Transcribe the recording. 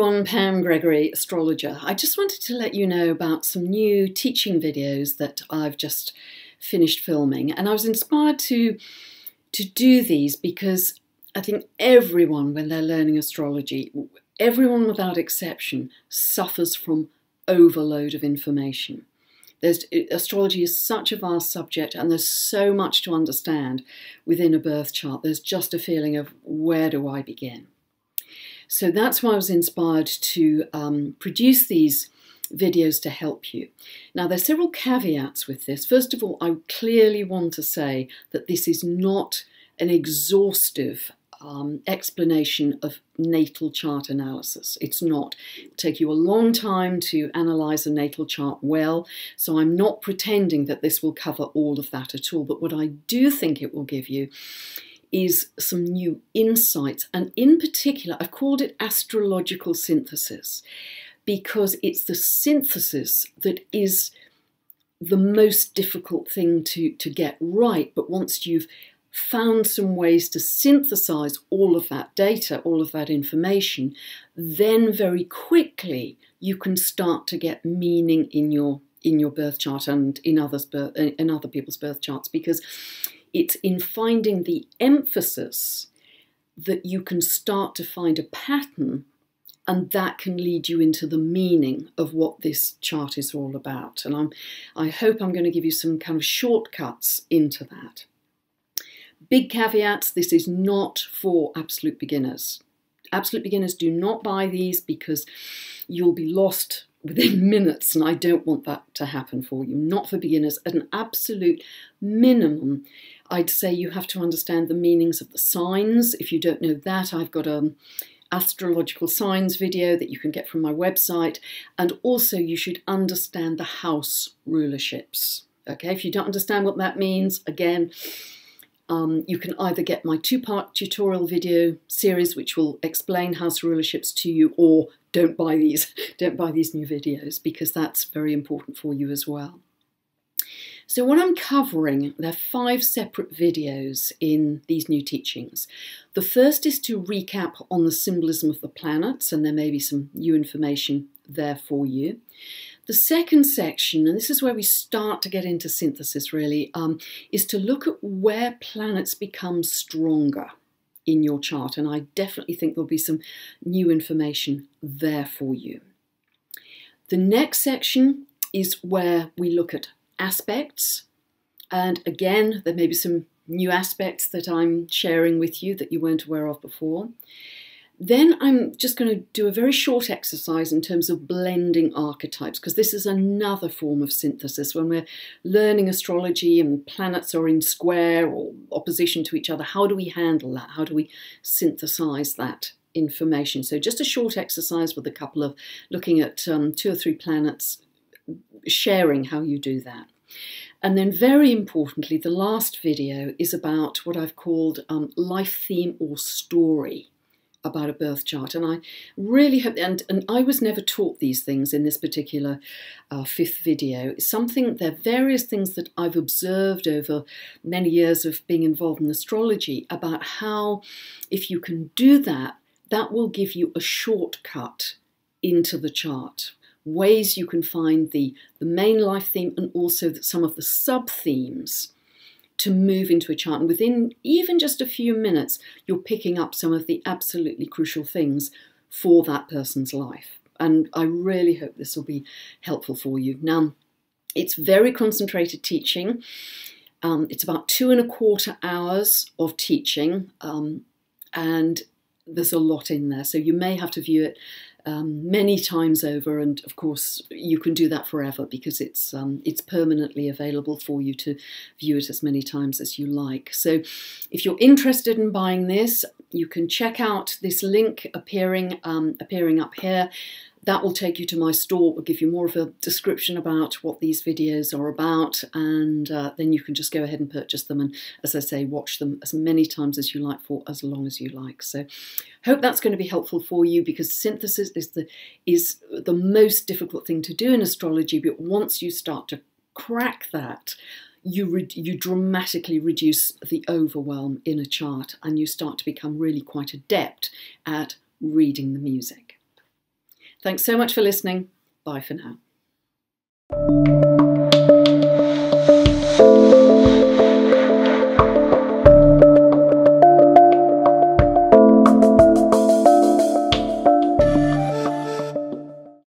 everyone, Pam Gregory, astrologer. I just wanted to let you know about some new teaching videos that I've just finished filming, and I was inspired to do these because I think everyone, when they're learning astrology, everyone without exception, suffers from overload of information. Astrology is such a vast subject, and there's so much to understand within a birth chart. There's just a feeling of, where do I begin? So that's why I was inspired to produce these videos to help you. Now, there's several caveats with this. First of all, I clearly want to say that this is not an exhaustive explanation of natal chart analysis. It's not. It'll take you a long time to analyse a natal chart well, so I'm not pretending that this will cover all of that at all. But what I do think it will give you is some new insights, and in particular, I've called it astrological synthesis, because it's the synthesis that is the most difficult thing to get right. But once you've found some ways to synthesize all of that data, all of that information, then very quickly you can start to get meaning in your birth chart and in other people's birth charts, because it's in finding the emphasis that you can start to find a pattern, and that can lead you into the meaning of what this chart is all about. And I hope I'm going to give you some kind of shortcuts into that. Big caveats: this is not for absolute beginners. Absolute beginners, do not buy these, because you'll be lost within minutes, and I don't want that to happen for you. Not for beginners. At an absolute minimum, I'd say you have to understand the meanings of the signs. If you don't know that, I've got an astrological signs video that you can get from my website, and also you should understand the house rulerships. Okay, if you don't understand what that means, again, you can either get my two-part tutorial video series, which will explain house rulerships to you, or don't buy these new videos, because that's very important for you as well. So what I'm covering, there are 5 separate videos in these new teachings. The first is to recap on the symbolism of the planets, and there may be some new information there for you. The second section, and this is where we start to get into synthesis really, is to look at where planets become stronger in your chart, and I definitely think there'll be some new information there for you. The next section is where we look at aspects, and again, there may be some new aspects that I'm sharing with you that you weren't aware of before. Then I'm just going to do a very short exercise in terms of blending archetypes, because this is another form of synthesis. When we're learning astrology and planets are in square or opposition to each other, how do we handle that? How do we synthesize that information? So just a short exercise with a couple of, looking at 2 or 3 planets, sharing how you do that. And then very importantly, the last video is about what I've called life theme or story about a birth chart. And I really hope, and I was never taught these things in this particular 5th video. It's something, there are various things that I've observed over many years of being involved in astrology about how, if you can do that, that will give you a shortcut into the chart. Ways you can find the main life theme, and also some of the sub-themes to move into a chart. And within even just a few minutes, you're picking up some of the absolutely crucial things for that person's life. And I really hope this will be helpful for you. Now, it's very concentrated teaching. It's about 2¼ hours of teaching, and there's a lot in there. So you may have to view it many times over, and of course you can do that forever, because it's permanently available for you to view it as many times as you like. So if you're interested in buying this, you can check out this link appearing up here. That will take you to my store. It will give you more of a description about what these videos are about, and then you can just go ahead and purchase them, and as I say, watch them as many times as you like for as long as you like. So hope that's going to be helpful for you, because synthesis is the most difficult thing to do in astrology, but once you start to crack that, you dramatically reduce the overwhelm in a chart, and you start to become really quite adept at reading the music. Thanks so much for listening. Bye for now.